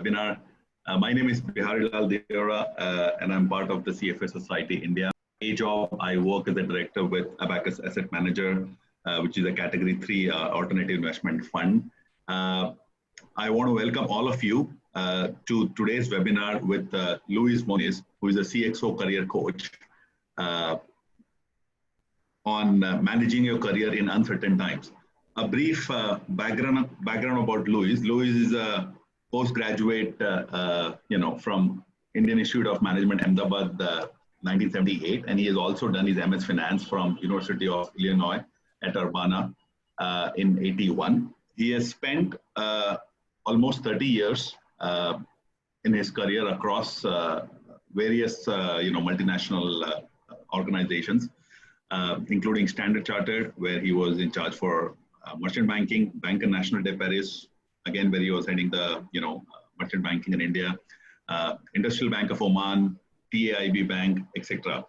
Webinar. My name is Biharilal Deora, and I'm part of the CFA Society India. Day job, I work as a director with Abacus Asset Manager, which is a Category 3 alternative investment fund. I want to welcome all of you to today's webinar with Moniz, who is a CXO career coach on managing your career in uncertain times. A brief background about Luis. Luis is a postgraduate, from Indian Institute of Management, Ahmedabad, 1978, and he has also done his MS Finance from University of Illinois at Urbana in 81. He has spent almost 30 years in his career across various, multinational organizations, including Standard Chartered, where he was in charge for merchant banking, Banque Nationale de Paris, again, where he was heading the, merchant banking in India, Industrial Bank of Oman, TAIB Bank, etc.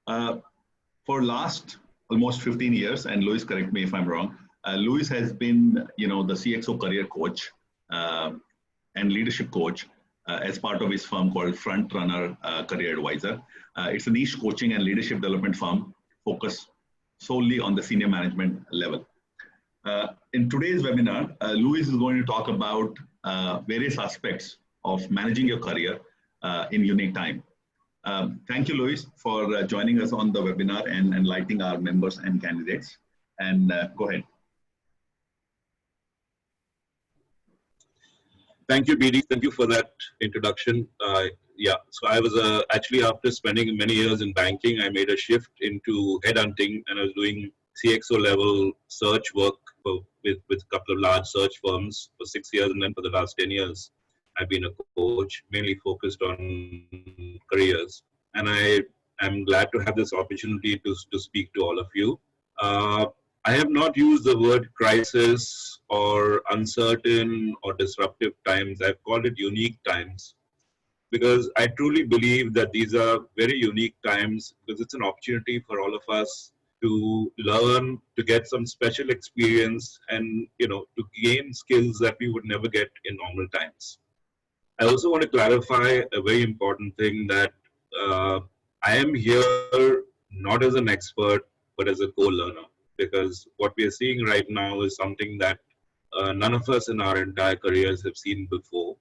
For last almost 15 years, and Luis, correct me if I'm wrong, Luis has been, the CXO career coach and leadership coach as part of his firm called Front Runner Career Advisor. It's a niche coaching and leadership development firm focused solely on the senior management level. In today's webinar, Luis is going to talk about various aspects of managing your career in unique time. Thank you, Luis, for joining us on the webinar and enlightening our members and candidates. And go ahead. Thank you, BD. Thank you for that introduction. So I was actually, after spending many years in banking, I made a shift into headhunting, and I was doing CXO level search work with a couple of large search firms for 6 years, and then for the last 10 years, I've been a coach, mainly focused on careers. And I am glad to have this opportunity to speak to all of you. I have not used the word crisis or uncertain or disruptive times. I've called it unique times, because I truly believe that these are very unique times, because it's an opportunity for all of us to learn, to get some special experience, and to gain skills that we would never get in normal times. I also want to clarify a very important thing, that I am here not as an expert, but as a co-learner, because what we are seeing right now is something that none of us in our entire careers have seen before.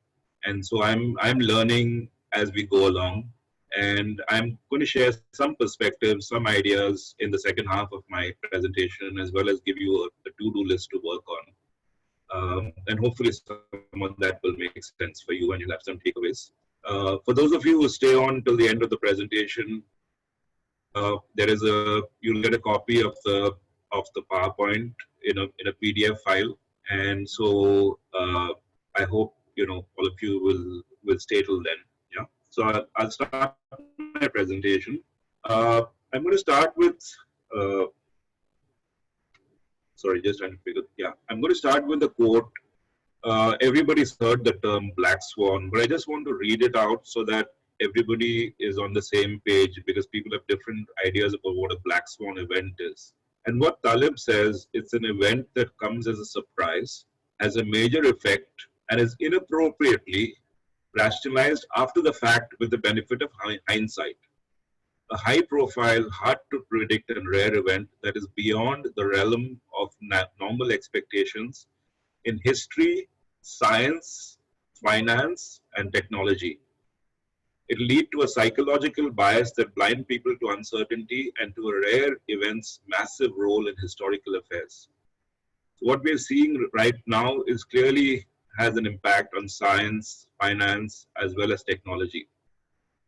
And so I'm learning as we go along, and I'm going to share some perspectives, some ideas in the second half of my presentation, as well as give you a to-do list to work on. And hopefully some of that will make sense for you and you'll have some takeaways. For those of you who stay on till the end of the presentation, you'll get a copy of the PowerPoint in a PDF file. And so I hope all of you will stay till then. Yeah. So I'll start my presentation. I'm going to start with I'm going to start with the quote. Everybody's heard the term black swan, but I just want to read it out so that everybody is on the same page, because people have different ideas about what a black swan event is. And what Taleb says, it's an event that comes as a surprise, has a major effect, and is inappropriately rationalized after the fact with the benefit of hindsight. A high-profile, hard-to-predict and rare event that is beyond the realm of normal expectations in history, science, finance, and technology. It will lead to a psychological bias that blinds people to uncertainty and to a rare event's massive role in historical affairs. So what we're seeing right now is clearly has an impact on science, finance, as well as technology.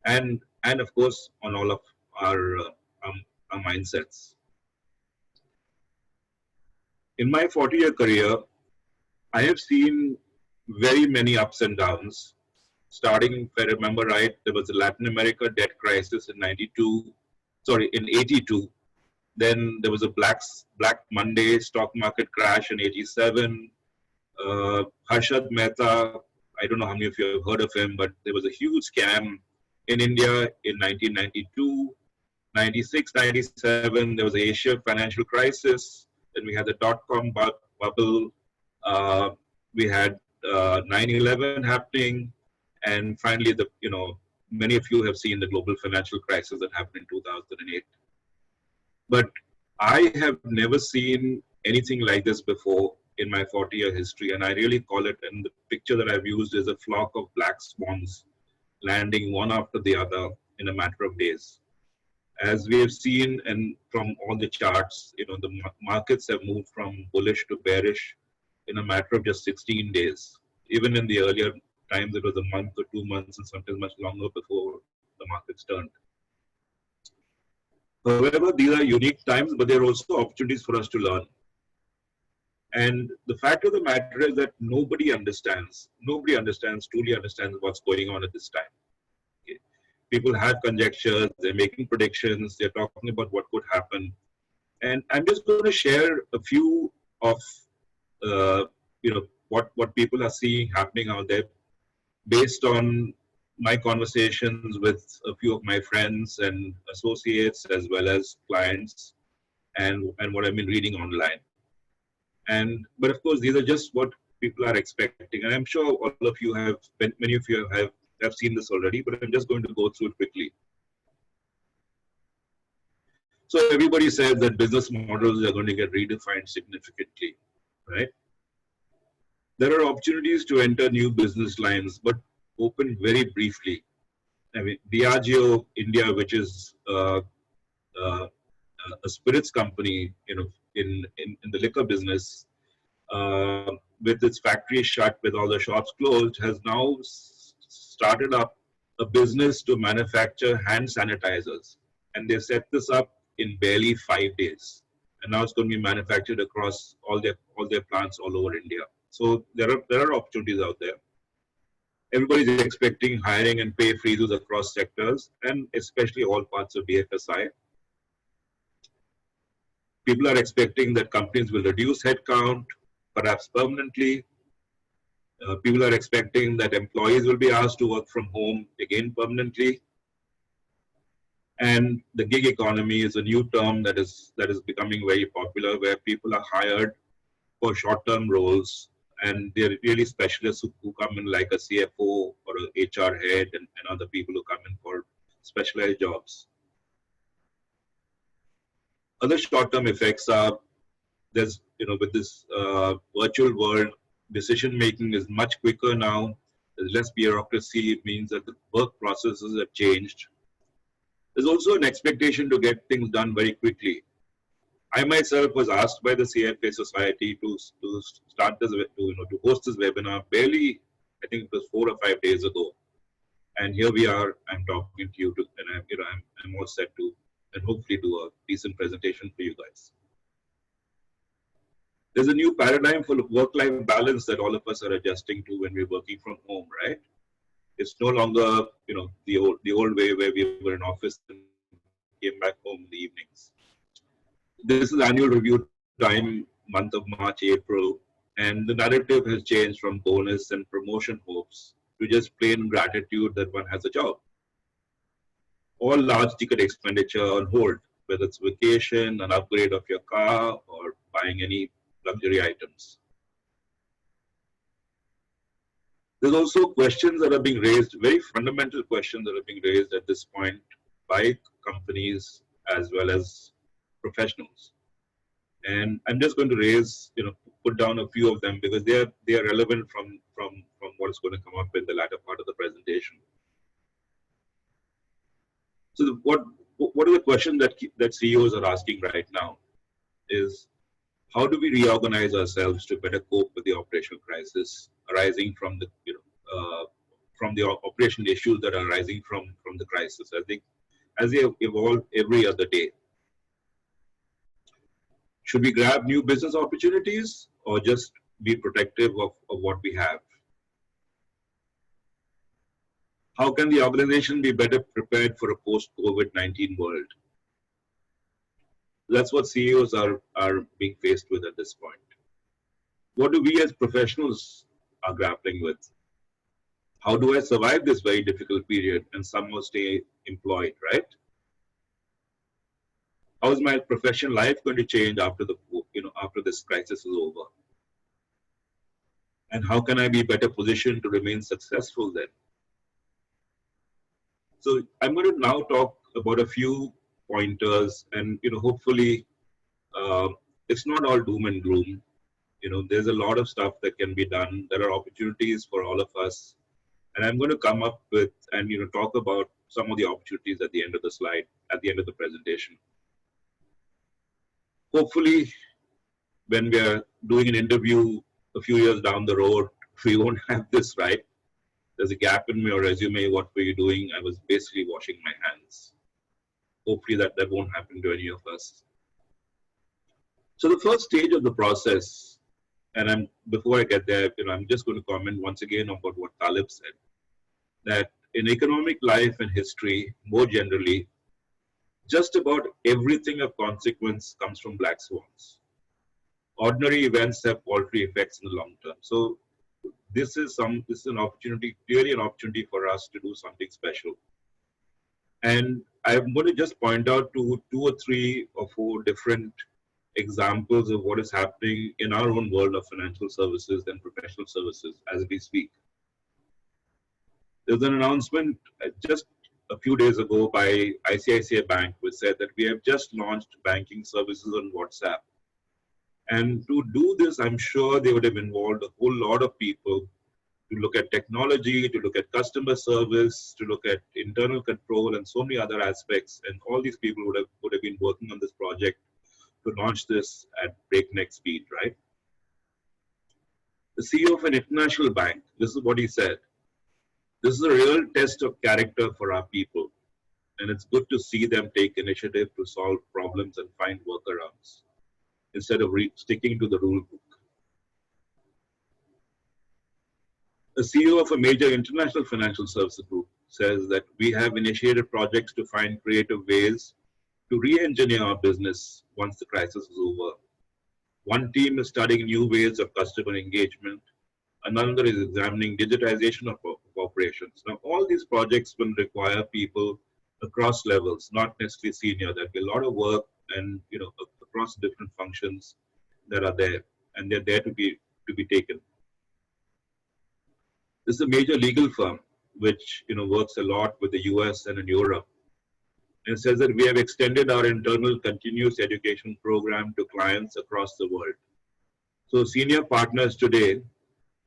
And of course, on all of our mindsets. In my 40-year career, I have seen very many ups and downs. Starting, if I remember right, there was a Latin America debt crisis in 82. Then there was a Black Monday stock market crash in 87. Harshad Mehta, I don't know how many of you have heard of him, but there was a huge scam in India in 1992. 96, 97, there was the Asia financial crisis. Then we had the dot-com bubble. We had 9/11 happening, and finally many of you have seen the global financial crisis that happened in 2008. But I have never seen anything like this before in my 40-year history, and I really call it, and the picture that I've used is a flock of black swans landing one after the other in a matter of days. As we have seen, and from all the charts, the markets have moved from bullish to bearish in a matter of just 16 days. Even in the earlier times, it was a month or 2 months, and sometimes much longer before the markets turned. However, these are unique times, but they're also opportunities for us to learn. And the fact of the matter is that nobody truly understands what's going on at this time. Okay. People have conjectures, they're making predictions, they're talking about what could happen. And I'm just going to share a few of, what people are seeing happening out there based on my conversations with a few of my friends and associates as well as clients, and what I've been reading online. But of course, these are just what people are expecting. And I'm sure all of you have, many of you have seen this already, but I'm just going to go through it quickly. So everybody says that business models are going to get redefined significantly, right? There are opportunities to enter new business lines, but open very briefly. I mean, Diageo India, which is a spirits company, in the liquor business, with its factory shut, with all the shops closed, has now started up a business to manufacture hand sanitizers, and they set this up in barely 5 days, and now it's going to be manufactured across all their plants all over India. So there are opportunities out there. Everybody's expecting hiring and pay freezes across sectors, and especially all parts of BFSI. People are expecting that companies will reduce headcount, perhaps permanently. People are expecting that employees will be asked to work from home again permanently. And the gig economy is a new term that is becoming very popular, where people are hired for short-term roles, and they're really specialists who come in like a CFO or an HR head, and other people who come in for specialized jobs. Other short-term effects are, with this virtual world, decision making is much quicker now. There's less bureaucracy. It means that the work processes have changed. There's also an expectation to get things done very quickly. I myself was asked by the CFA Society to start this, to host this webinar barely, I think it was 4 or 5 days ago. And here we are, I'm talking to you, and I'm all set to, and hopefully do a decent presentation for you guys. There's a new paradigm for work-life balance that all of us are adjusting to when we're working from home, right? It's no longer, the old way where we were in office and came back home in the evenings. This is annual review time, month of March, April, and the narrative has changed from bonus and promotion hopes to just plain gratitude that one has a job. All large ticket expenditure on hold, whether it's vacation, an upgrade of your car, or buying any luxury items. There's also questions that are being raised, very fundamental questions that are being raised at this point by companies as well as professionals. And I'm just going to raise, put down a few of them because they are relevant from what is going to come up in the latter part of the presentation. So what are the questions that CEOs are asking right now is, how do we reorganize ourselves to better cope with the operational crisis arising from the operational issues that are arising from the crisis? I think as they evolve every other day. Should we grab new business opportunities or just be protective of what we have? How can the organization be better prepared for a post-COVID-19 world? That's what CEOs are being faced with at this point. What do we as professionals are grappling with? How do I survive this very difficult period and somehow stay employed, right? How is my professional life going to change after this crisis is over? And how can I be better positioned to remain successful then? So I'm going to now talk about a few pointers, and hopefully uh, it's not all doom and gloom. There's a lot of stuff that can be done. There are opportunities for all of us, and I'm going to come up with and talk about some of the opportunities at the end of the slide, at the end of the presentation. Hopefully, when we are doing an interview a few years down the road, we won't have this, right? There's a gap in your resume. What were you doing? I was basically washing my hands. Hopefully that won't happen to any of us. So the first stage of the process, and before I get there, I'm just going to comment once again about what Talib said, that in economic life and history, more generally, just about everything of consequence comes from black swans. Ordinary events have paltry effects in the long term. So this is an opportunity, clearly an opportunity for us to do something special. And I'm going to just point out to 2 or 3 or 4 different examples of what is happening in our own world of financial services and professional services as we speak. There's an announcement just a few days ago by ICICI Bank, which said that we have just launched banking services on WhatsApp. And to do this, I'm sure they would have involved a whole lot of people to look at technology, to look at customer service, to look at internal control, and so many other aspects. And all these people would have been working on this project to launch this at breakneck speed, right? The CEO of an international bank, this is what he said. This is a real test of character for our people. And it's good to see them take initiative to solve problems and find workarounds instead of sticking to the rule book. The CEO of a major international financial services group says that we have initiated projects to find creative ways to re-engineer our business once the crisis is over. One team is studying new ways of customer engagement. Another is examining digitization of operations. Now, all these projects will require people across levels, not necessarily senior. There'll be a lot of work and across different functions that are there, and they're there to be taken. This is a major legal firm which works a lot with the US and in Europe. And says that we have extended our internal continuous education program to clients across the world. So senior partners today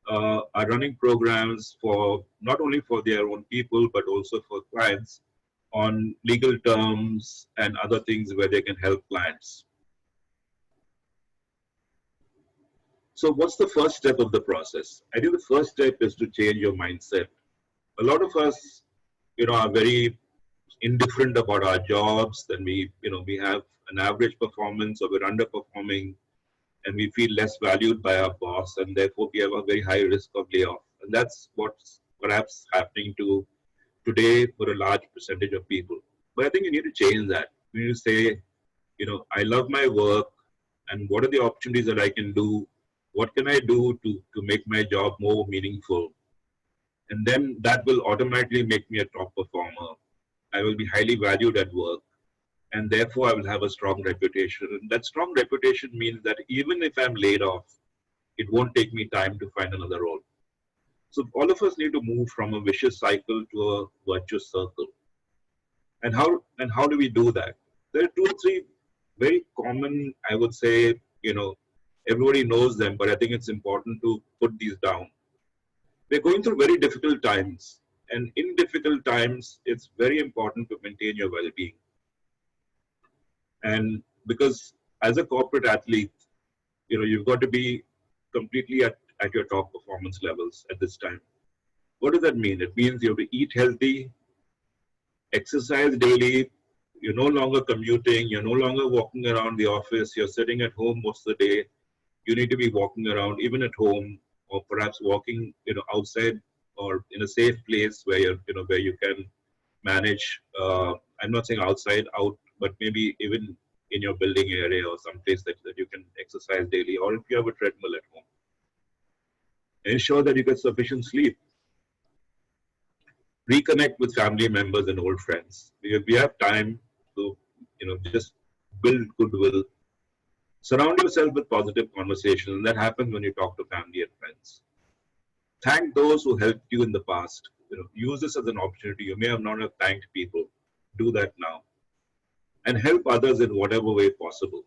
are running programs for not only for their own people, but also for clients on legal terms and other things where they can help clients. So what's the first step of the process? I think the first step is to change your mindset. A lot of us, are very indifferent about our jobs, then we have an average performance or we're underperforming, and we feel less valued by our boss, and therefore we have a very high risk of layoff. And that's what's perhaps happening to today for a large percentage of people. But I think you need to change that. You need to say, I love my work, and what are the opportunities that I can do? What can I do to make my job more meaningful? And then that will automatically make me a top performer. I will be highly valued at work, and therefore I will have a strong reputation. And that strong reputation means that even if I'm laid off, it won't take me time to find another role. So all of us need to move from a vicious cycle to a virtuous circle. And how do we do that? There are 2 or 3 very common, I would say, everybody knows them, but I think it's important to put these down. We're going through very difficult times. And in difficult times, it's very important to maintain your well-being. And because as a corporate athlete, you've got to be completely at your top performance levels at this time. What does that mean? It means you have to eat healthy, exercise daily. You're no longer commuting. You're no longer walking around the office. You're sitting at home most of the day. You need to be walking around even at home, or perhaps walking, outside or in a safe place where where you can manage. I'm not saying outside, out, but maybe even in your building area or some place that you can exercise daily, or if you have a treadmill at home. Ensure that you get sufficient sleep. Reconnect with family members and old friends. We have time to, just build goodwill. Surround yourself with positive conversations, and that happens when you talk to family and friends. Thank those who helped you in the past. Use this as an opportunity. You may have not have thanked people. Do that now. And help others in whatever way possible.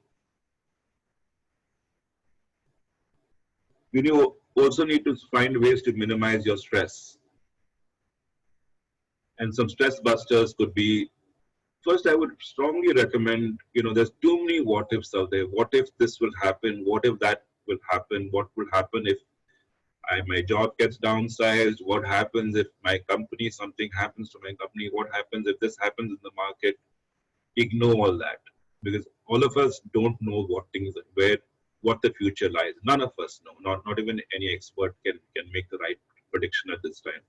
You also need to find ways to minimize your stress. And some stress busters could be, first, I would strongly recommend, there's too many what ifs out there. What if this will happen? What if that will happen? What will happen if my job gets downsized? What happens if my company, something happens to my company? What happens if this happens in the market? Ignore all that, because all of us don't know what the future lies. None of us know. Not even any expert can make the right prediction at this time.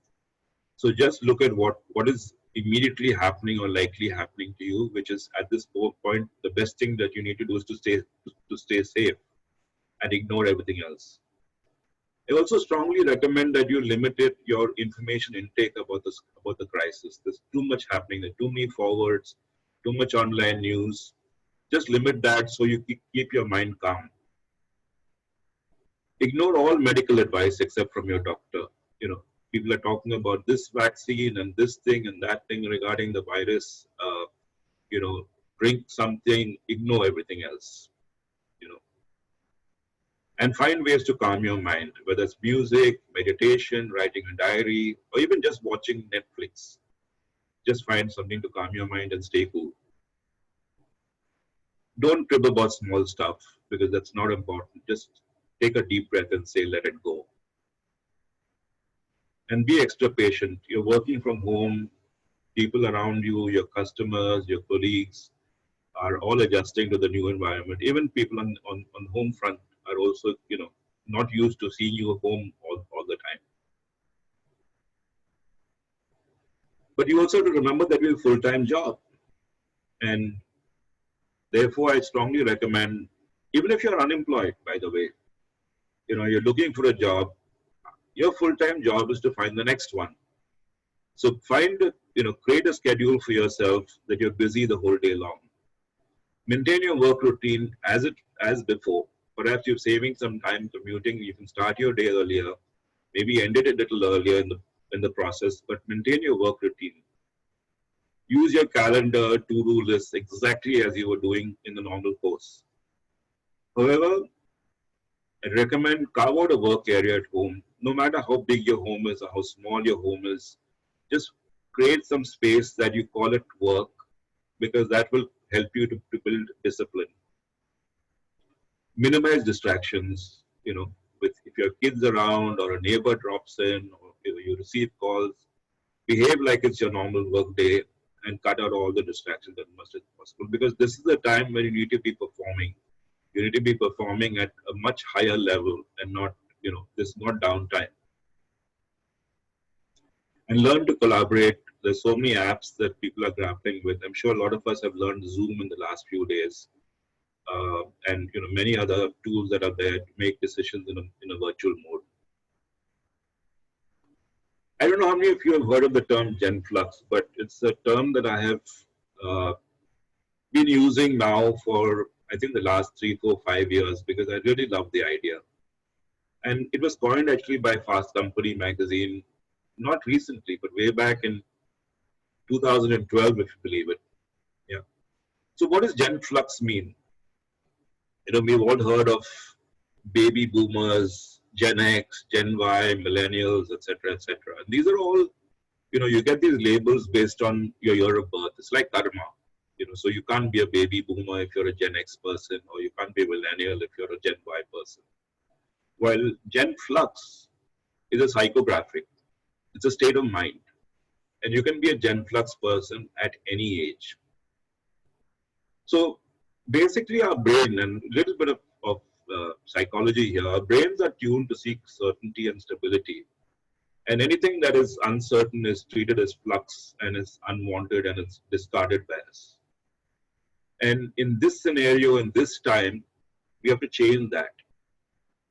So just look at what is immediately happening or likely happening to you, which is at this point the best thing that you need to do is to stay safe and ignore everything else. I also strongly recommend that you limit your information intake about the crisis. There's too much happening. There are too many forwards, too much online news. Just limit that so you keep your mind calm. Ignore all medical advice except from your doctor. People are talking about this vaccine and this thing and that thing regarding the virus. Drink something, ignore everything else. And find ways to calm your mind, whether it's music, meditation, writing a diary, or even just watching Netflix. Just find something to calm your mind and stay cool. Don't trip about small stuff, because that's not important. Just take a deep breath and say, let it go. And be extra patient. You're working from home. People around you, your customers, your colleagues are all adjusting to the new environment. Even people on home front are also, not used to seeing you at home all the time. But you also have to remember that you have a full-time job. And therefore, I strongly recommend, even if you're unemployed, by the way, you're looking for a job, your full-time job is to find the next one. So create a schedule for yourself that you're busy the whole day long. Maintain your work routine as before. Perhaps you're saving some time commuting. You can start your day earlier, maybe end it a little earlier in the process, but maintain your work routine. Use your calendar, to-do lists exactly as you were doing in the normal course. However, I recommend carve out a work area at home. No matter how big your home is or how small your home is, just create some space that you call it work, because that will help you to build discipline. Minimize distractions, if your kids around or a neighbor drops in or you receive calls, behave like it's your normal work day and cut out all the distractions as much as possible, because this is the time when you need to be performing. You need to be performing at a much higher level and not, this is not downtime. And learn to collaborate. There's so many apps that people are grappling with. I'm sure a lot of us have learned Zoom in the last few days. And many other tools that are there to make decisions in a virtual mode. I don't know how many of you have heard of the term Gen Flux, but it's a term that I have been using now for, I think, the last 3, 4, 5 years, because I really love the idea. And it was coined actually by Fast Company magazine, not recently, but way back in 2012, if you believe it. Yeah. So what does Gen Flux mean? We've all heard of baby boomers, Gen X, Gen Y, millennials, etc., etc. And these are all, you get these labels based on your year of birth. It's like karma. So you can't be a baby boomer if you're a Gen X person, or you can't be a millennial if you're a Gen Y person. While Gen Flux is a psychographic. It's a state of mind. And you can be a Gen Flux person at any age. So basically our brain, and a little bit of psychology here, our brains are tuned to seek certainty and stability. And anything that is uncertain is treated as flux and is unwanted and it's discarded by us. And in this scenario, in this time, we have to change that.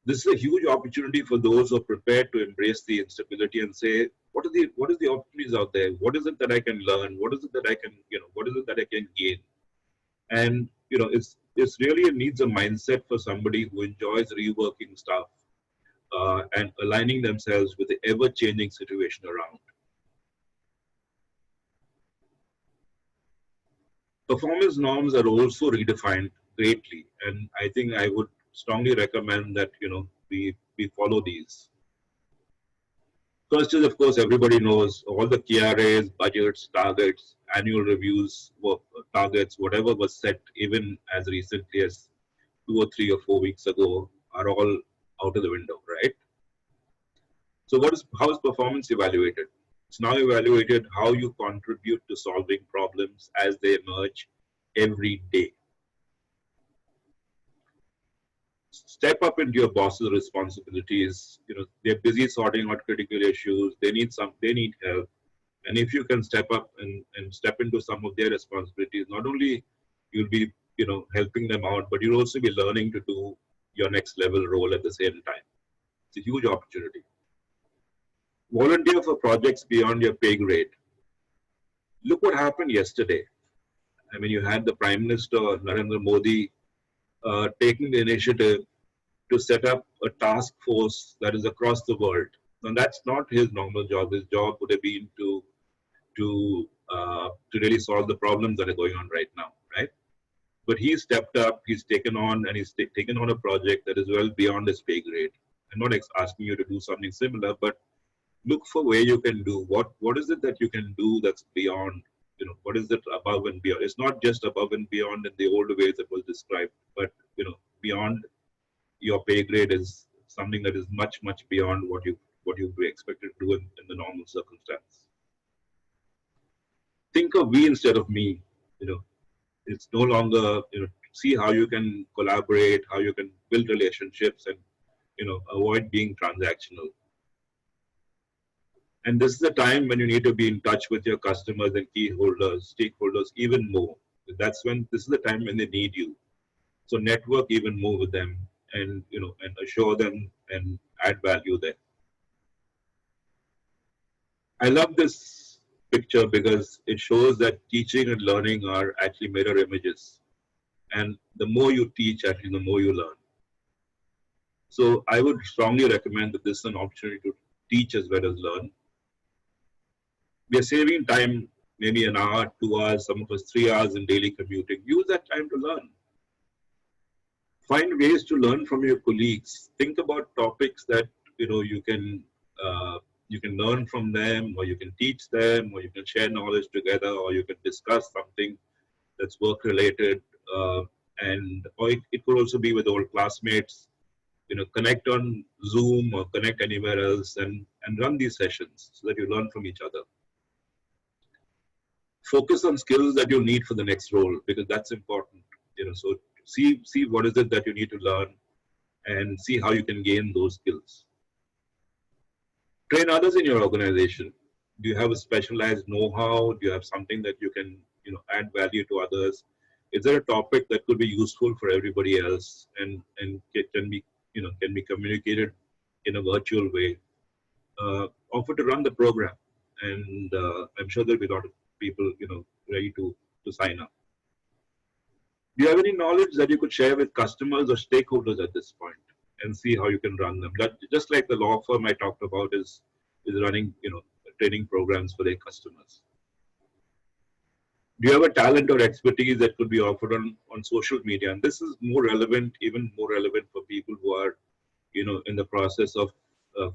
This is a huge opportunity for those who are prepared to embrace the instability and say, what is the opportunities out there? What is it that I can learn? What is it that I can, what is it that I can gain? And, it's really needs a mindset for somebody who enjoys reworking stuff, and aligning themselves with the ever-changing situation around. Performance norms are also redefined greatly, and I think I would strongly recommend that we follow these. First is, of course, everybody knows all the KRAs, budgets, targets, annual reviews, targets, whatever was set even as recently as 2 or 3 or 4 weeks ago are all out of the window, right? So how is performance evaluated? It's now evaluated how you contribute to solving problems as they emerge every day. Step up into your boss's responsibilities. They're busy sorting out critical issues. They need help. And if you can step up and step into some of their responsibilities, not only you'll be, helping them out, but you'll also be learning to do your next level role at the same time. It's a huge opportunity. Volunteer for projects beyond your pay grade. Look what happened yesterday. I mean, you had the Prime Minister, Narendra Modi, taking the initiative to set up a task force that is across the world. And that's not his normal job. His job would have been to really solve the problems that are going on right now, right? But he stepped up, he's taken on a project that is well beyond his pay grade. I'm not asking you to do something similar, but look for where you can do what is it that you can do that's beyond, what is it above and beyond. It's not just above and beyond in the old ways that was described, but beyond your pay grade is something that is much beyond what you be expected to do in the normal circumstance. Think of we instead of me. It's no longer, see how you can collaborate, how you can build relationships, and avoid being transactional. And this is the time when you need to be in touch with your customers and stakeholders even more. This is the time when they need you. So network even more with them and assure them and add value there. I love this picture because it shows that teaching and learning are actually mirror images. And the more you teach, actually, the more you learn. So I would strongly recommend that this is an opportunity to teach as well as learn. We are saving time, maybe an hour, 2 hours, some of us 3 hours in daily commuting. Use that time to learn. Find ways to learn from your colleagues. Think about topics that you can learn from them, or you can teach them, or you can share knowledge together, or you can discuss something that's work related, or it could also be with old classmates. Connect on Zoom or connect anywhere else and run these sessions so that you learn from each other. Focus on skills that you need for the next role, because that's important. So see what is it that you need to learn and see how you can gain those skills. Train others in your organization. Do you have a specialized know-how? Do you have something that you can add value to others? Is there a topic that could be useful for everybody else and can be communicated in a virtual way? Offer to run the program, and I'm sure there'll be a lot of people ready to sign up. Do you have any knowledge that you could share with customers or stakeholders at this point, and see how you can run them? That just like the law firm I talked about is running training programs for their customers. Do you have a talent or expertise that could be offered on social media? And this is even more relevant for people who are in the process of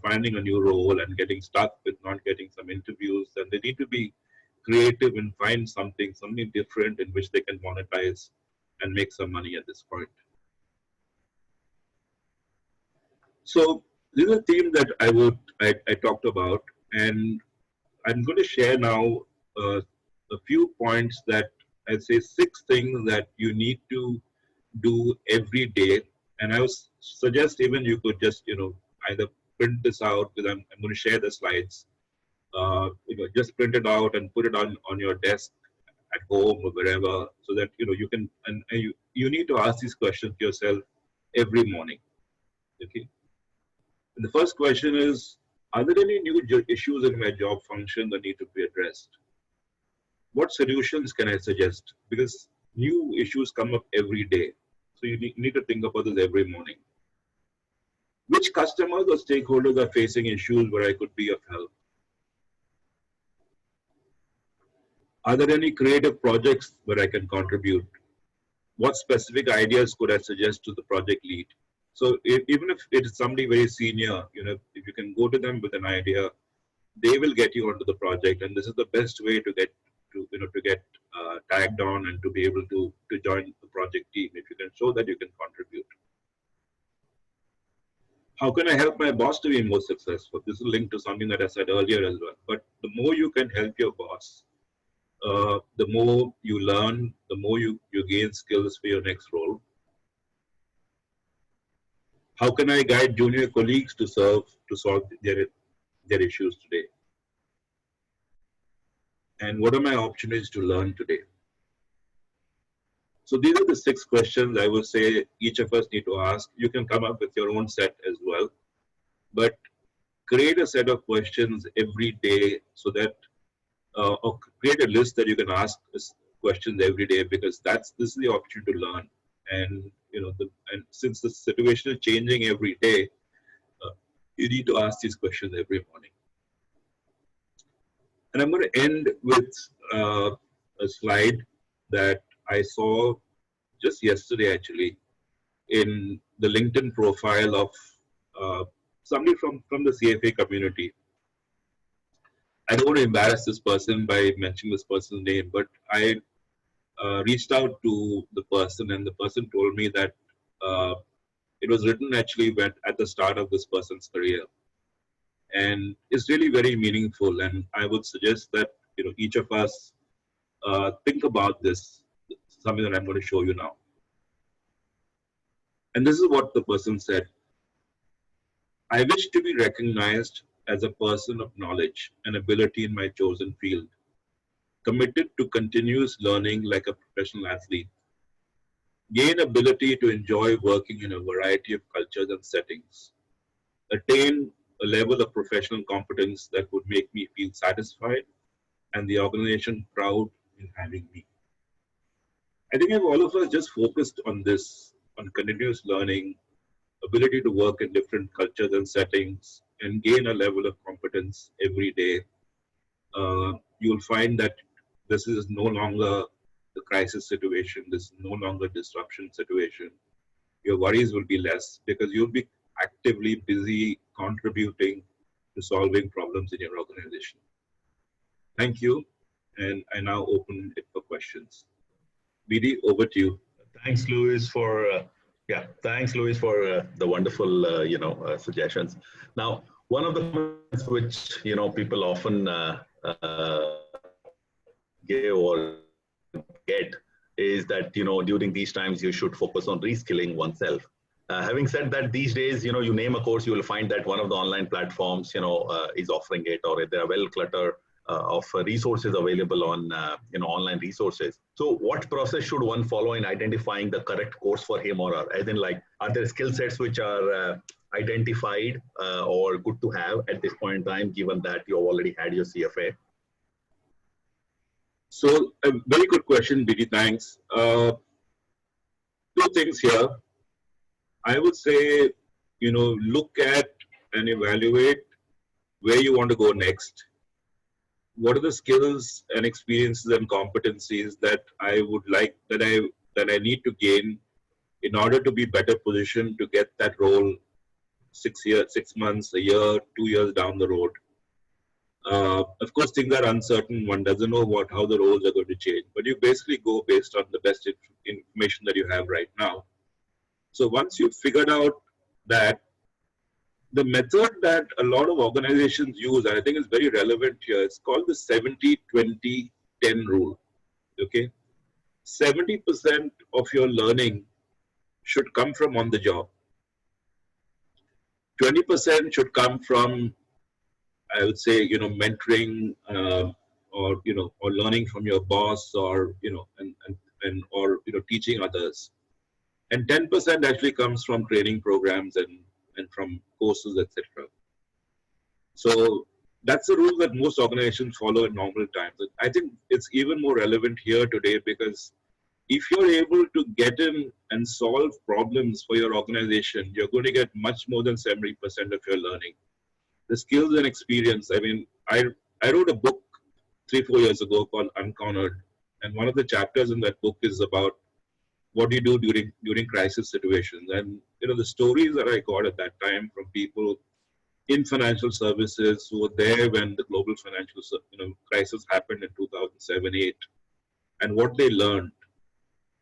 finding a new role and getting stuck with not getting some interviews, and they need to be creative and find something different in which they can monetize and make some money at this point. So this is a theme that I talked about, and I'm going to share now a few points that I'd say 6 things that you need to do every day. And I would suggest even you could just either print this out, because I'm going to share the slides. Just print it out and put it on your desk at home or wherever, so that you can, and you need to ask these questions to yourself every morning. Okay. And the first question is, are there any new issues in my job function that need to be addressed? What solutions can I suggest? Because new issues come up every day. So you need to think about this every morning. Which customers or stakeholders are facing issues where I could be of help? Are there any creative projects where I can contribute? What specific ideas could I suggest to the project lead? So even if it is somebody very senior, if you can go to them with an idea, they will get you onto the project, and this is the best way to get tagged on and to be able to join the project team if you can show that you can contribute. How can I help my boss to be more successful? This is linked to something that I said earlier as well. But the more you can help your boss, the more you learn, the more you gain skills for your next role. How can I guide junior colleagues to solve their issues today? And what are my opportunities to learn today? So these are the 6 questions I would say each of us need to ask. You can come up with your own set as well, but create a set of questions every day so that, or create a list that you can ask questions every day, because this is the opportunity to learn. And and since the situation is changing every day, you need to ask these questions every morning. And I'm going to end with a slide that I saw just yesterday, actually, in the LinkedIn profile of somebody from the CFA community. I don't want to embarrass this person by mentioning this person's name, but I reached out to the person, and the person told me that it was written actually at the start of this person's career. And it's really very meaningful, and I would suggest that each of us think about this, something that I'm going to show you now. And this is what the person said: I wish to be recognized as a person of knowledge and ability in my chosen field, committed to continuous learning like a professional athlete, gain ability to enjoy working in a variety of cultures and settings, attain a level of professional competence that would make me feel satisfied and the organization proud in having me. I think if all of us just focused on this, on continuous learning, ability to work in different cultures and settings, and gain a level of competence every day, you'll find that this is no longer the crisis situation, this is no longer disruption situation. Your worries will be less because you'll be actively busy contributing to solving problems in your organization. Thank you, and I now open it for questions. BD, over to you. Thanks, Louis, for the wonderful suggestions. Now, one of the comments which people often give or get is that during these times you should focus on reskilling oneself. Having said that, these days you name a course, you will find that one of the online platforms is offering it, or there are well clutter of resources available on online resources. So what process should one follow in identifying the correct course for him or her? As in, like, are there skill sets which are identified or good to have at this point in time, given that you have already had your CFA? So a very good question, BD, thanks. 2 things here. I would say, look at and evaluate where you want to go next. What are the skills and experiences and competencies that I would like, that I need to gain in order to be better positioned to get that role 6 months, a year, 2 years down the road. Of course, things are uncertain. One doesn't know how the roles are going to change, but you basically go based on the best information that you have right now. So once you've figured out that, the method that a lot of organizations use, and I think is very relevant here, it's called the 70-20-10 rule. Okay, 70% of your learning should come from on the job. 20% should come from, I would say, mentoring or learning from your boss, or or teaching others. And 10% actually comes from training programs and from courses, etc. So that's the rule that most organizations follow in normal times. I think it's even more relevant here today because if you're able to get in and solve problems for your organization, you're going to get much more than 70% of your learning. The skills and experience. I mean, I wrote a book 3-4 years ago called Uncornered, and one of the chapters in that book is about what do you do during crisis situations. And the stories that I got at that time from people in financial services who were there when the global financial crisis happened in 2007-8, and what they learned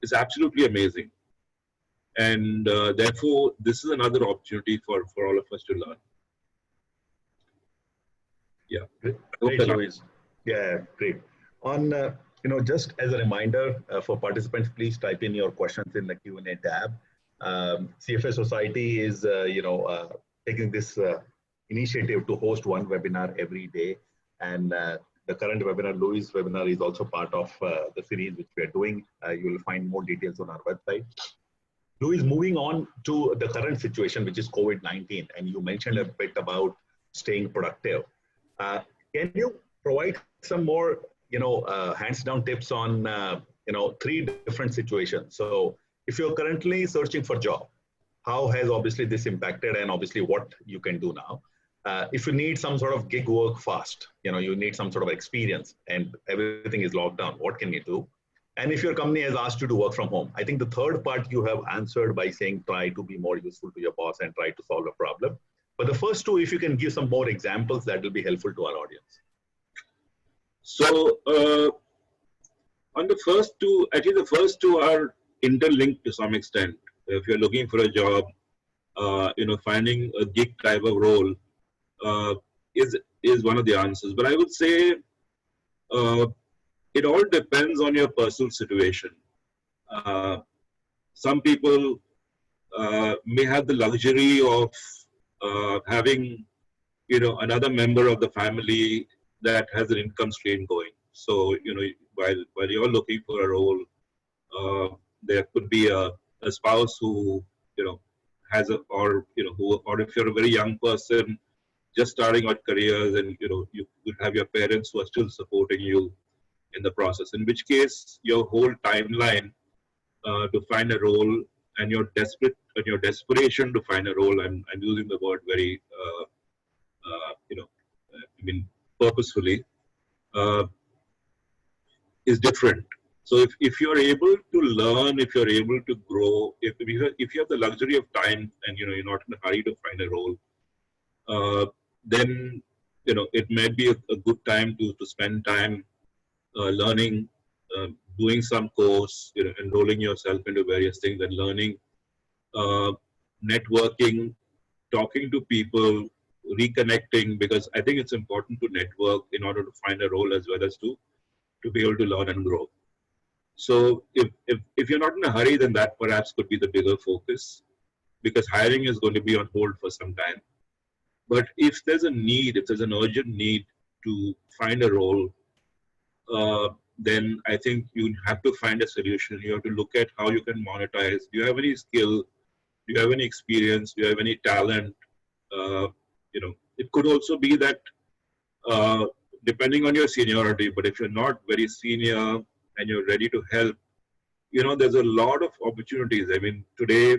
is absolutely amazing. And therefore, this is another opportunity for all of us to learn. Yeah. Great, Louis. Yeah, great. On just as a reminder for participants, please type in your questions in the Q&A tab. CFA Society is taking this initiative to host one webinar every day, and the current webinar, Louis' webinar, is also part of the series which we are doing. You will find more details on our website. Louis, moving on to the current situation, which is COVID-19, and you mentioned a bit about staying productive. Can you provide some more, hands-down tips on, 3 different situations? So if you're currently searching for a job, how has obviously this impacted, and obviously what you can do now? If you need some sort of gig work fast, you need some sort of experience and everything is locked down, what can you do? And if your company has asked you to work from home, I think the third part you have answered by saying try to be more useful to your boss and try to solve a problem. But the first 2, if you can give some more examples, that will be helpful to our audience. So on the first 2, I think the first 2 are interlinked to some extent. If you're looking for a job, finding a gig type of role is one of the answers. But I would say it all depends on your personal situation. Some people may have the luxury of having, another member of the family that has an income stream going. So, while you're looking for a role, there could be a spouse who, has or if you're a very young person just starting out careers, and, you could have your parents who are still supporting you in the process, in which case your whole timeline to find a role and your desperation to find a role, I'm using the word very, purposefully, is different. So if you're able to learn, if you're able to grow, if you have the luxury of time and, you're not in a hurry to find a role, then, it might be a good time to spend time learning, doing some course, enrolling yourself into various things and learning, networking, talking to people, reconnecting, because I think it's important to network in order to find a role as well as to be able to learn and grow. So if you're not in a hurry, then that perhaps could be the bigger focus, because hiring is going to be on hold for some time. But if there's a need, if there's an urgent need to find a role, then I think you have to find a solution. You have to look at how you can monetize. Do you have any skill? Do you have any experience? Do you have any talent? It could also be that depending on your seniority, but if you're not very senior and you're ready to help, there's a lot of opportunities. I mean, today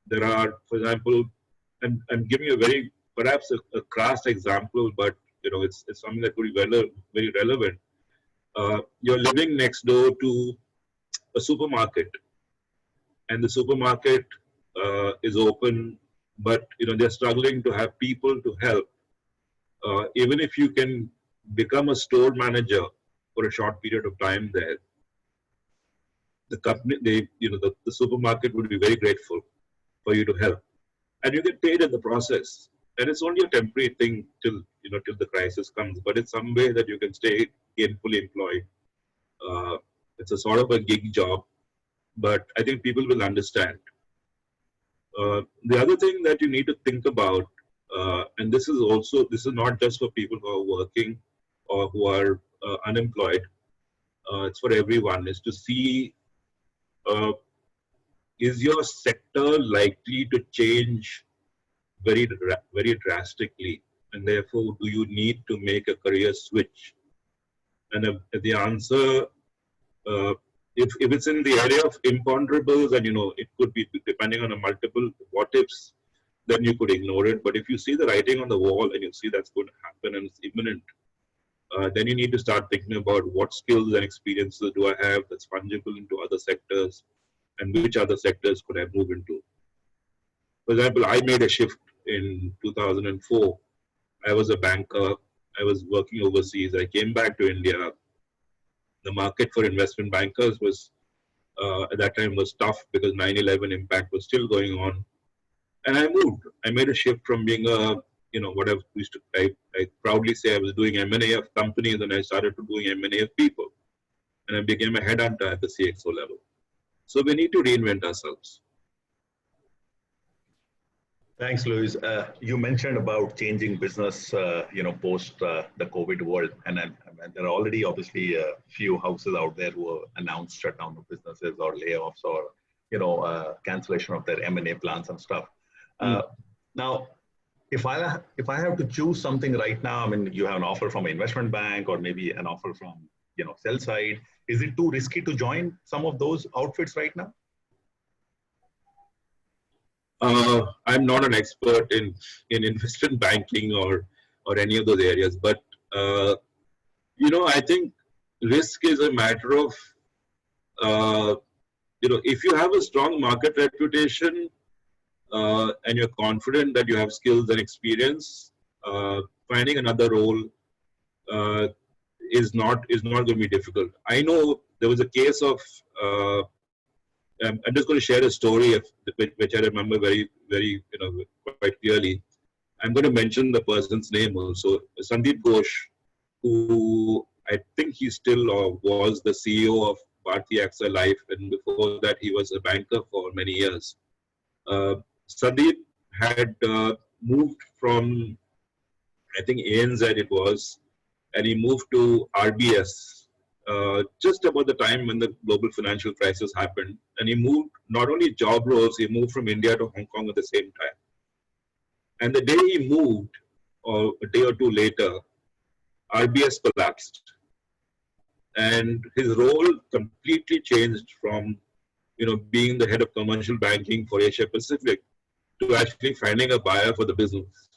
there are, for example, and I'm giving a very, perhaps a crass example, but it's something that could be very relevant. You're living next door to a supermarket, and the supermarket is open, but they're struggling to have people to help. Even if you can become a store manager for a short period of time there, the company, the supermarket would be very grateful for you to help, and you get paid in the process. And it's only a temporary thing till the crisis comes, but it's some way that you can stay gainfully employed. It's a sort of a gig job, but I think people will understand. The other thing that you need to think about, and this is not just for people who are working or who are unemployed, it's for everyone, is to see, is your sector likely to change very drastically, and therefore do you need to make a career switch? And if the answer if it's in the area of imponderables, and it could be depending on a multiple what ifs, then you could ignore it. But if you see the writing on the wall and you see that's going to happen and it's imminent, then you need to start thinking about what skills and experiences do I have that's fungible into other sectors, and which other sectors could I move into. For example, I made a shift in 2004. I was a banker. I was working overseas. I came back to India. The market for investment bankers was, at that time, was tough because 9/11 impact was still going on. And I moved. I made a shift from being what I used to, I proudly say I was doing M&A of companies, and I started to doing M&A of people. And I became a headhunter at the CXO level. So we need to reinvent ourselves. Thanks, Louis. You mentioned about changing business, post the COVID world, and there are already obviously a few houses out there who have announced shutdown of businesses or layoffs or cancellation of their M&A plans and stuff. Now, if I have to choose something right now, I mean, you have an offer from an investment bank or maybe an offer from sell side. Is it too risky to join some of those outfits right now? I'm not an expert in investment banking or any of those areas, but I think risk is a matter of if you have a strong market reputation and you're confident that you have skills and experience, finding another role is not going to be difficult. I know there was a case of. I'm just going to share a story which I remember very, very, quite clearly. I'm going to mention the person's name also. Sandeep Ghosh, who I think he still was the CEO of Bharti AXA Life, and before that he was a banker for many years. Sandeep had moved from, I think ANZ it was, and he moved to RBS. Just about the time when the global financial crisis happened. And he moved, not only job roles, he moved from India to Hong Kong at the same time. And the day he moved, or a day or two later, RBS collapsed. And his role completely changed from, being the head of commercial banking for Asia Pacific to actually finding a buyer for the business.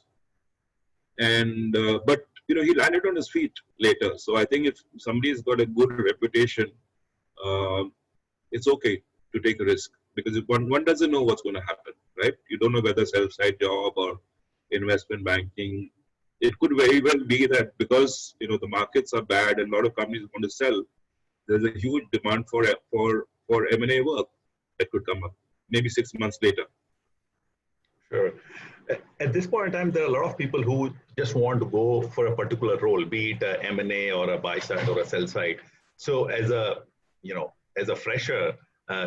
And, but he landed on his feet later. So I think if somebody's got a good reputation, it's okay to take a risk, because if one doesn't know what's going to happen, right? You don't know whether sell-side job or investment banking. It could very well be that because the markets are bad and a lot of companies want to sell, there's a huge demand for M&A work that could come up maybe 6 months later. Sure. At this point in time, there are a lot of people who just want to go for a particular role, be it a M&A or a buy side or a sell side. So as a fresher,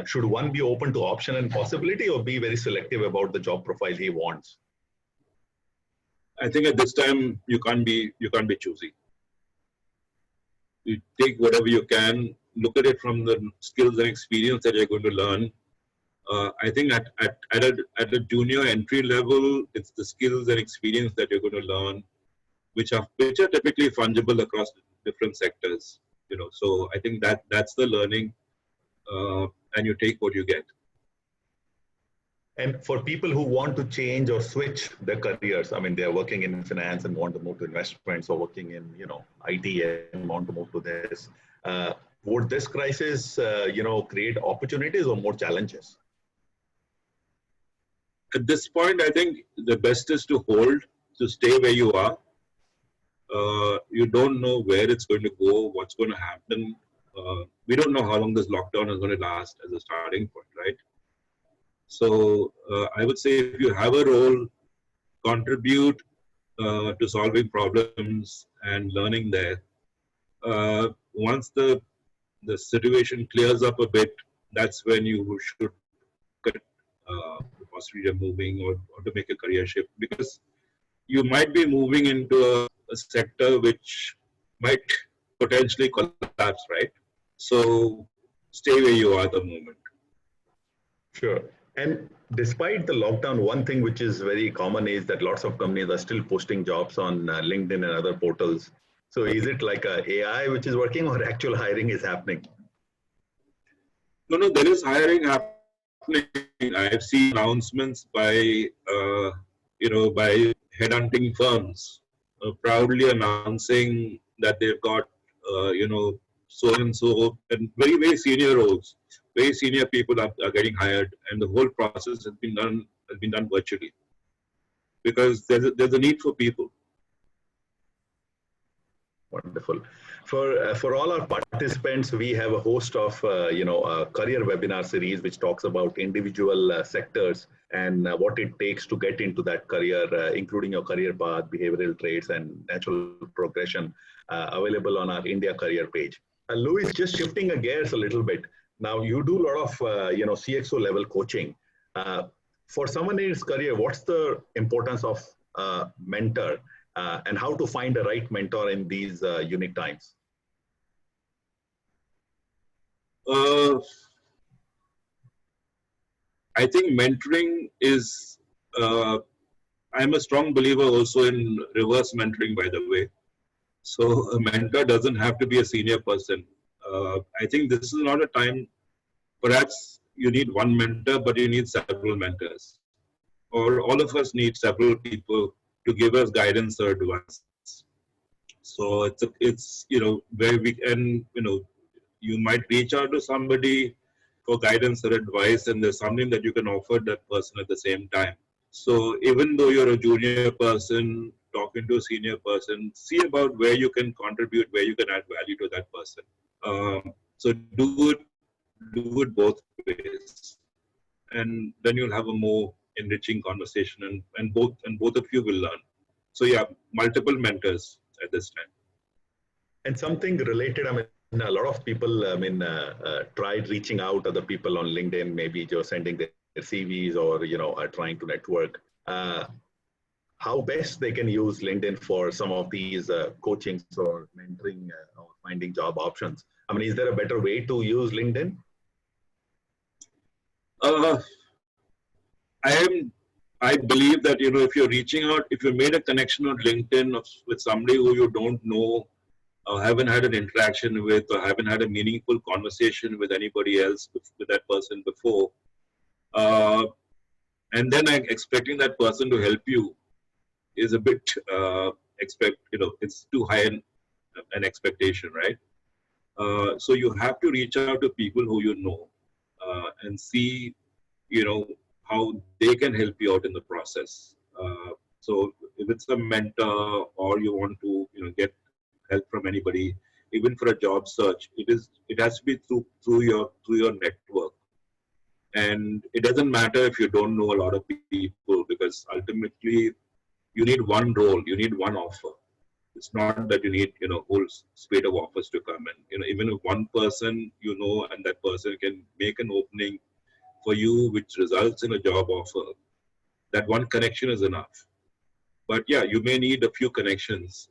should one be open to option and possibility, or be very selective about the job profile he wants? I think at this time you can't be choosy. You take whatever you can, look at it from the skills and experience that you're going to learn. I think at a junior entry level, it's the skills and experience that you're going to learn, which are typically fungible across different sectors. So I think that's the learning, and you take what you get. And for people who want to change or switch their careers, I mean, they're working in finance and want to move to investments, or working in IT and want to move to this. Would this crisis create opportunities or more challenges? At this point, I think the best is to stay where you are. You don't know where it's going to go, what's going to happen. We don't know how long this lockdown is going to last as a starting point, right? So I would say if you have a role, contribute to solving problems and learning there. Once the situation clears up a bit, that's when you should cut the possibility of moving or to make a career shift, because you might be moving into a sector which might potentially collapse, right? So stay where you are at the moment. Sure. And despite the lockdown, one thing which is very common is that lots of companies are still posting jobs on LinkedIn and other portals. So is it like a AI which is working, or actual hiring is happening? No, no, there is hiring happening. I've seen announcements by, by headhunting firms proudly announcing that they've got, so and so, and very, very senior roles. Very senior people are getting hired, and the whole process has been done virtually because there's a need for people. Wonderful. For all our participants, we have a host of a career webinar series which talks about individual sectors and what it takes to get into that career, including your career path, behavioral traits, and natural progression, available on our India career page. Louis, just shifting gears a little bit. Now, you do a lot of CXO level coaching. For someone in his career, what's the importance of mentor? And how to find the right mentor in these unique times? I think mentoring is, I'm a strong believer also in reverse mentoring, by the way. So a mentor doesn't have to be a senior person. I think this is not a time, perhaps you need one mentor, but you need several mentors. Or all of us need several people to give us guidance or advice. So it's where we can, you might reach out to somebody for guidance or advice, and there's something that you can offer that person at the same time. So even though you're a junior person talking to a senior person, see about where you can contribute, where you can add value to that person. So do it both ways, and then you'll have a more enriching conversation, and both of you will learn. So yeah, multiple mentors at this time. And something related, I mean, a lot of people, tried reaching out other people on LinkedIn, maybe just sending their CVs or, are trying to network. How best they can use LinkedIn for some of these coachings or mentoring or finding job options? I mean, is there a better way to use LinkedIn? I believe that, if you're reaching out, if you made a connection on LinkedIn with somebody who you don't know, or haven't had an interaction with, or haven't had a meaningful conversation with anybody else, with that person before, and then expecting that person to help you is a bit, it's too high an expectation, right? So you have to reach out to people who you know, and see, how they can help you out in the process. So if it's a mentor, or you want to, get help from anybody, even for a job search, it has to be through your network. And it doesn't matter if you don't know a lot of people, because ultimately you need one role, you need one offer. It's not that you need, whole spate of offers to come. And even if one person and that person can make an opening for you which results in a job offer, that one connection is enough. But yeah, you may need a few connections,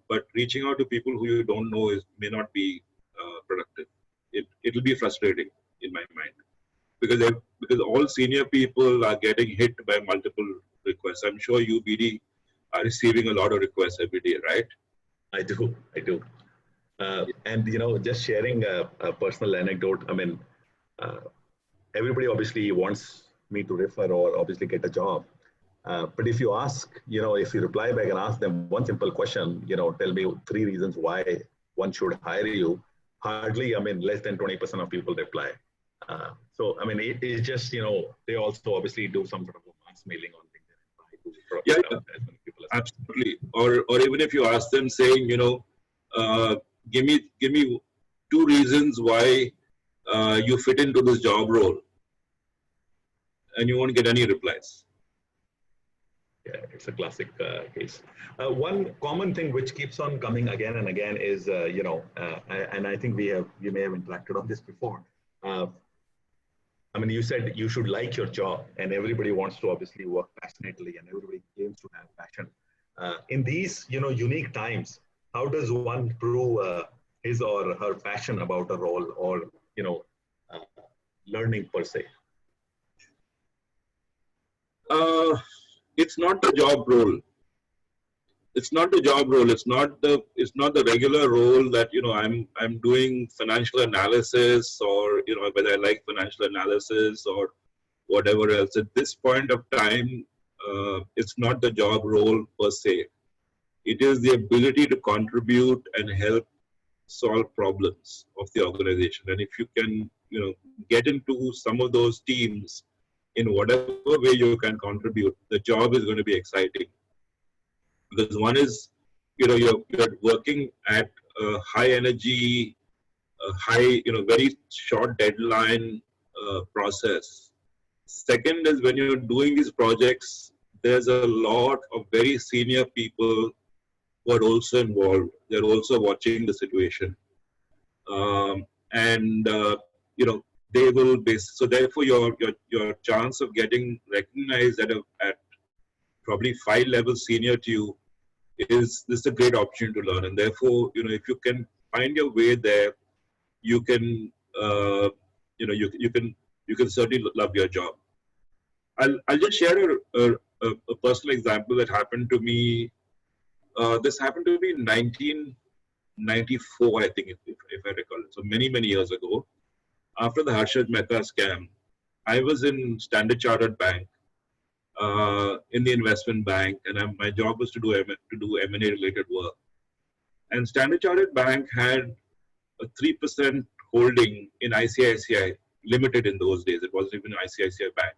but reaching out to people who you don't know may not be productive. It'll be frustrating in my mind, because all senior people are getting hit by multiple requests. I'm sure you, BD, are receiving a lot of requests every day, right? I do. And just sharing a personal anecdote. I mean, everybody obviously wants me to refer or obviously get a job. But if you ask, if you reply back and ask them one simple question, tell me 3 reasons why one should hire you, hardly, less than 20% of people reply. So, it is just, they also obviously do some sort of a mass mailing on LinkedIn. Yeah, absolutely. Or even if you ask them saying, give me 2 reasons why you fit into this job role, and you won't get any replies. Yeah, it's a classic case. One common thing which keeps on coming again and again is, and I think we may have interacted on this before. You said you should like your job, and everybody wants to obviously work passionately, and everybody aims to have passion. In these, unique times, how does one prove his or her passion about a role or, learning per se? It's not a job role. it's not the job role. It's not the regular role that, I'm doing financial analysis, or, whether I like financial analysis or whatever else. At this point of time, it's not the job role per se. It is the ability to contribute and help solve problems of the organization. And if you can, get into some of those teams in whatever way you can contribute, the job is going to be exciting. Because one is, you're working at a high energy, very short deadline process. Second is, when you're doing these projects, there's a lot of very senior people who are also involved. They're also watching the situation. And they will be, so therefore your chance of getting recognized at probably 5 levels senior to you is this is a great opportunity to learn. And therefore, if you can find your way there, you can you can certainly love your job. I'll just share a personal example that happened to me. This happened to me in 1994, I think, if I recall. So many years ago, after the Harshad Mehta scam, I was in Standard Chartered Bank, in the investment bank, and my job was to do M&A related work. And Standard Chartered Bank had a 3% holding in ICICI Limited in those days. It wasn't even ICICI Bank.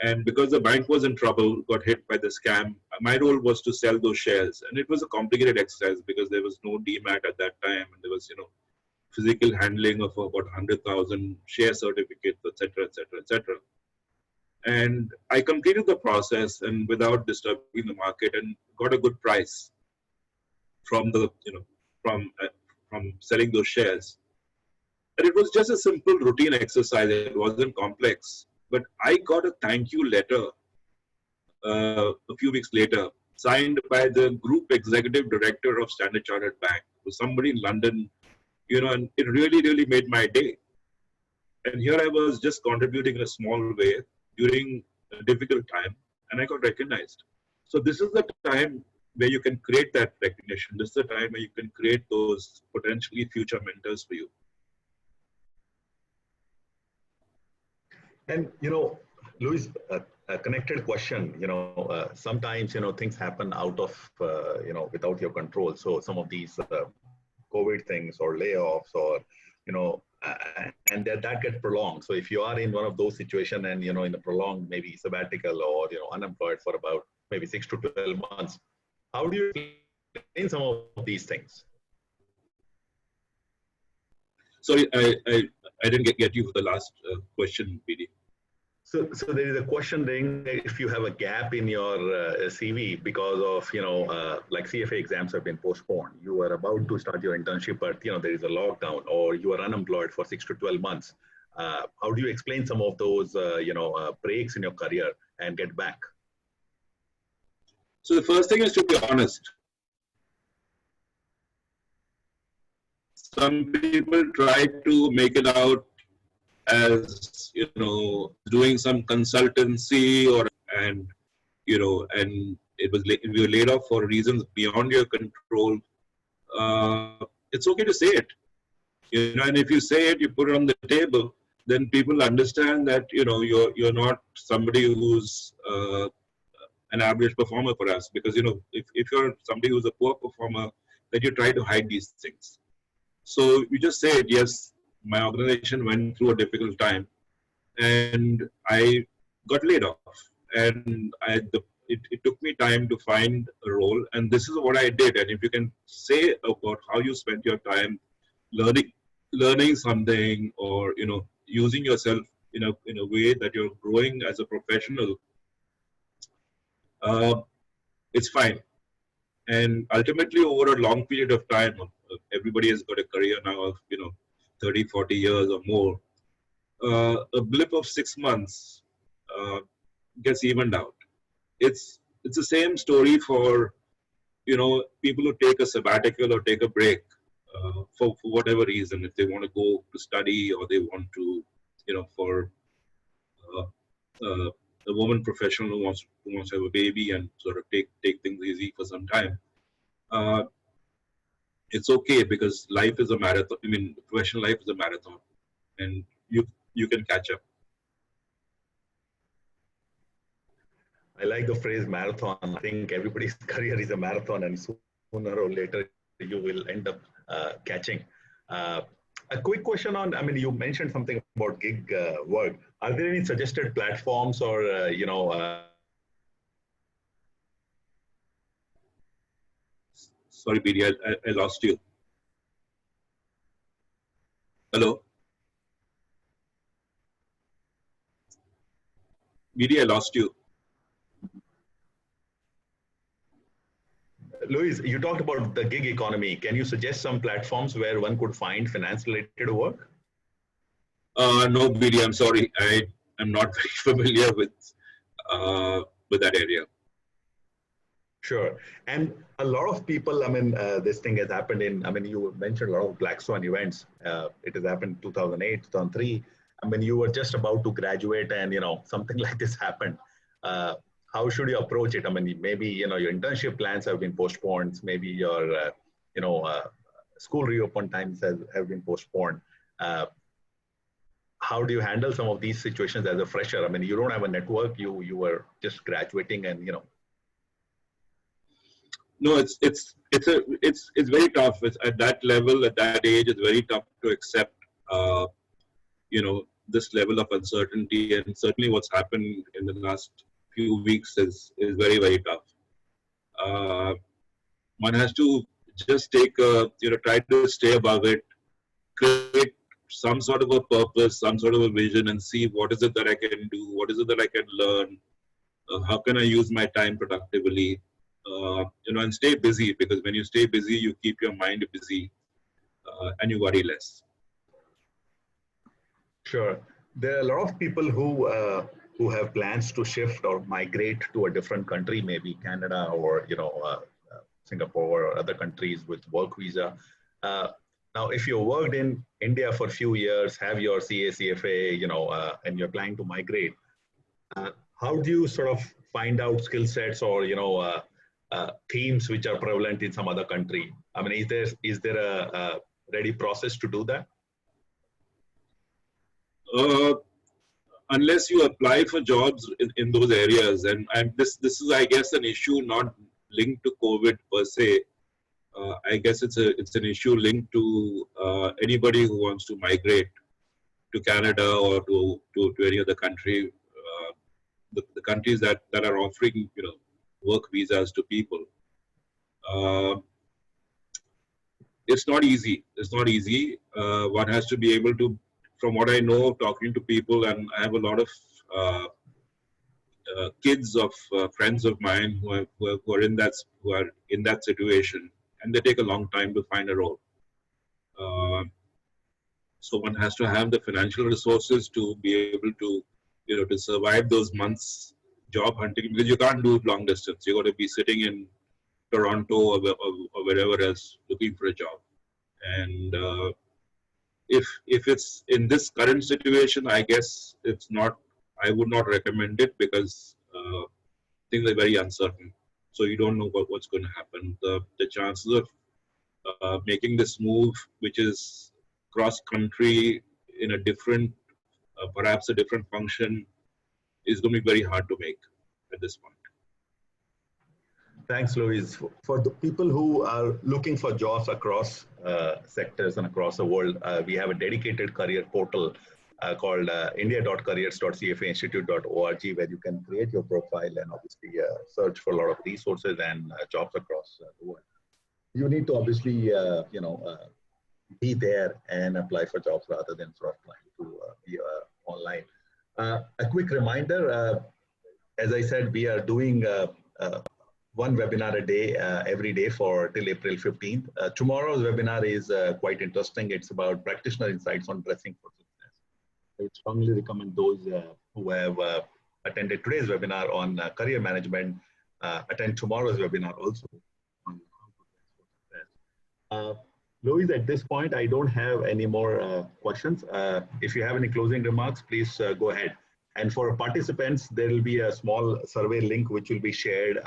And because the bank was in trouble, got hit by the scam, my role was to sell those shares. And it was a complicated exercise because there was no demat at that time, and there was, physical handling of about 100,000 share certificates, etc., etc., etc. And I completed the process and without disturbing the market, and got a good price from the, from selling those shares. And it was just a simple routine exercise. It wasn't complex. But I got a thank you letter a few weeks later, signed by the group executive director of Standard Chartered Bank, who was somebody in London, and it really made my day. And here I was just contributing in a small way during a difficult time, and I got recognized. So this is the time where you can create that recognition. This is the time where you can create those potentially future mentors for you. And, Louis, a connected question, sometimes, things happen out of, without your control. So some of these COVID things or layoffs or, and that gets prolonged. So if you are in one of those situations and, in a prolonged, maybe sabbatical or, unemployed for about maybe 6 to 12 months, how do you explain some of these things? Sorry, I didn't get you for the last question, PD. So there is a question saying if you have a gap in your CV because of, like CFA exams have been postponed, you are about to start your internship, but, there is a lockdown, or you are unemployed for 6 to 12 months. How do you explain some of those, breaks in your career and get back? So the first thing is to be honest. Some people try to make it out as, doing some consultancy and we were laid off for reasons beyond your control. It's okay to say it, and if you say it, you put it on the table, then people understand that, you're not somebody who's an average performer for us, because, if you're somebody who's a poor performer, then you try to hide these things. So you just say it, yes, my organization went through a difficult time and I got laid off, and it took me time to find a role, and this is what I did. And if you can say about how you spent your time learning something, or, using yourself in a way that you're growing as a professional, it's fine. And ultimately, over a long period of time, everybody has got a career now of, 30, 40 years or more. A blip of 6 months gets evened out. It's the same story for, people who take a sabbatical or take a break for whatever reason, if they want to go to study, or they want to, for a woman professional who wants to have a baby and sort of take things easy for some time. It's okay because life is a marathon. I mean, professional life is a marathon, and you can catch up. I like the phrase marathon. I think everybody's career is a marathon, and sooner or later you will end up catching. Uh, a quick question on, I mean, you mentioned something about gig work. Are there any suggested platforms or, Sorry, BD, I lost you. Hello? BD, I lost you. Luis, you talked about the gig economy. Can you suggest some platforms where one could find finance-related work? No, BD, I'm sorry. I am not very familiar with that area. Sure. And a lot of people, I mean, this thing has happened in, I mean, you mentioned a lot of Black Swan events. It has happened 2008, 2003. I mean, you were just about to graduate and, something like this happened. How should you approach it? I mean, maybe, your internship plans have been postponed. Maybe your, school reopen times have been postponed. How do you handle some of these situations as a fresher? I mean, you don't have a network. You were just graduating and, No, it's very tough. It's at that level, at that age, it's very tough to accept, this level of uncertainty. And certainly, what's happened in the last few weeks is very, very tough. One has to just try to stay above it, create some sort of a purpose, some sort of a vision, and see what is it that I can do, what is it that I can learn, how can I use my time productively. And stay busy, because when you stay busy, you keep your mind busy and you worry less. Sure. There are a lot of people who have plans to shift or migrate to a different country, maybe Canada or Singapore or other countries with work visa. Now, if you worked in India for a few years, have your CA, CFA, and you're planning to migrate, how do you sort of find out skill sets or themes which are prevalent in some other country? I mean, is there a ready process to do that? Unless you apply for jobs in those areas, and this is, I guess, an issue not linked to COVID per se. I guess it's an issue linked to anybody who wants to migrate to Canada or to any other country. The countries that are offering work visas to people. It's not easy. It's not easy. One has to be able to, from what I know, talking to people, and I have a lot of kids of friends of mine who are in that situation, and they take a long time to find a role. So one has to have the financial resources to be able to, to survive those months job hunting, because you can't do it long distance. You got to be sitting in Toronto or wherever else looking for a job. And if it's in this current situation, I guess I would not recommend it, because things are very uncertain. So you don't know what's going to happen. The chances of making this move, which is cross country in a different, perhaps a different function, is going to be very hard to make at this point. Thanks, Luis. For the people who are looking for jobs across sectors and across the world, we have a dedicated career portal called india.careers.cfainstitute.org, where you can create your profile and obviously search for a lot of resources and jobs across the world. You need to obviously, be there and apply for jobs rather than sort of trying to be online. A quick reminder, as I said, we are doing one webinar a day, every day till April 15th. Tomorrow's webinar is quite interesting. It's about practitioner insights on dressing for success. I would strongly recommend those who have attended today's webinar on career management, attend tomorrow's webinar also on how to dress for success. Luis, at this point, I don't have any more questions. If you have any closing remarks, please go ahead. And for participants, there will be a small survey link which will be shared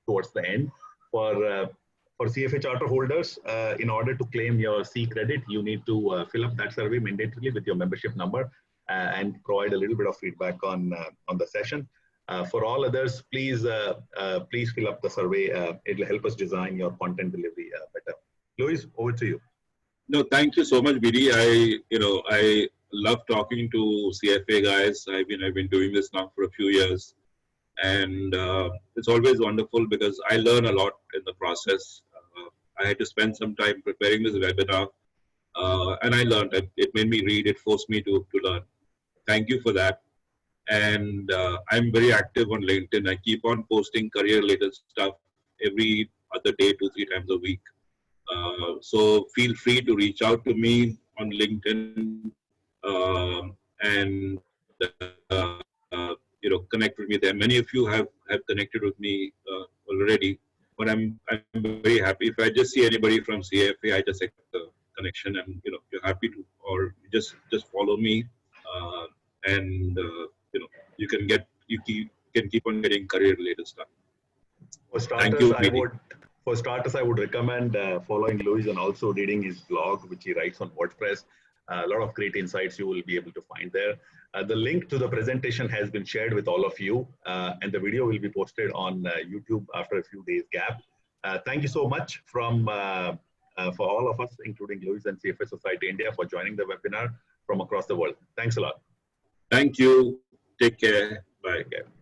towards the end. For CFA charter holders, in order to claim your C credit, you need to fill up that survey mandatorily with your membership number and provide a little bit of feedback on the session. For all others, please fill up the survey. It will help us design your content delivery better. Luis, over to you. No, thank you so much, BD. I love talking to CFA guys. I've been doing this now for a few years, and it's always wonderful because I learn a lot in the process. I had to spend some time preparing this webinar, and I learned. It made me read. It forced me to learn. Thank you for that. And I'm very active on LinkedIn. I keep on posting career-related stuff every other day, 2-3 times a week. So feel free to reach out to me on LinkedIn and connect with me there. Many of you have connected with me already, but I'm very happy. If I just see anybody from CFA, I just accept the connection, and you're happy to, or just follow me, and you can keep on getting career related stuff. For starters, I would recommend following Luis and also reading his blog, which he writes on WordPress. A lot of great insights you will be able to find there. The link to the presentation has been shared with all of you, and the video will be posted on YouTube after a few days gap. Thank you so much for all of us, including Luis and CFA Society India, for joining the webinar from across the world. Thanks a lot. Thank you. Take care. Bye. Take care.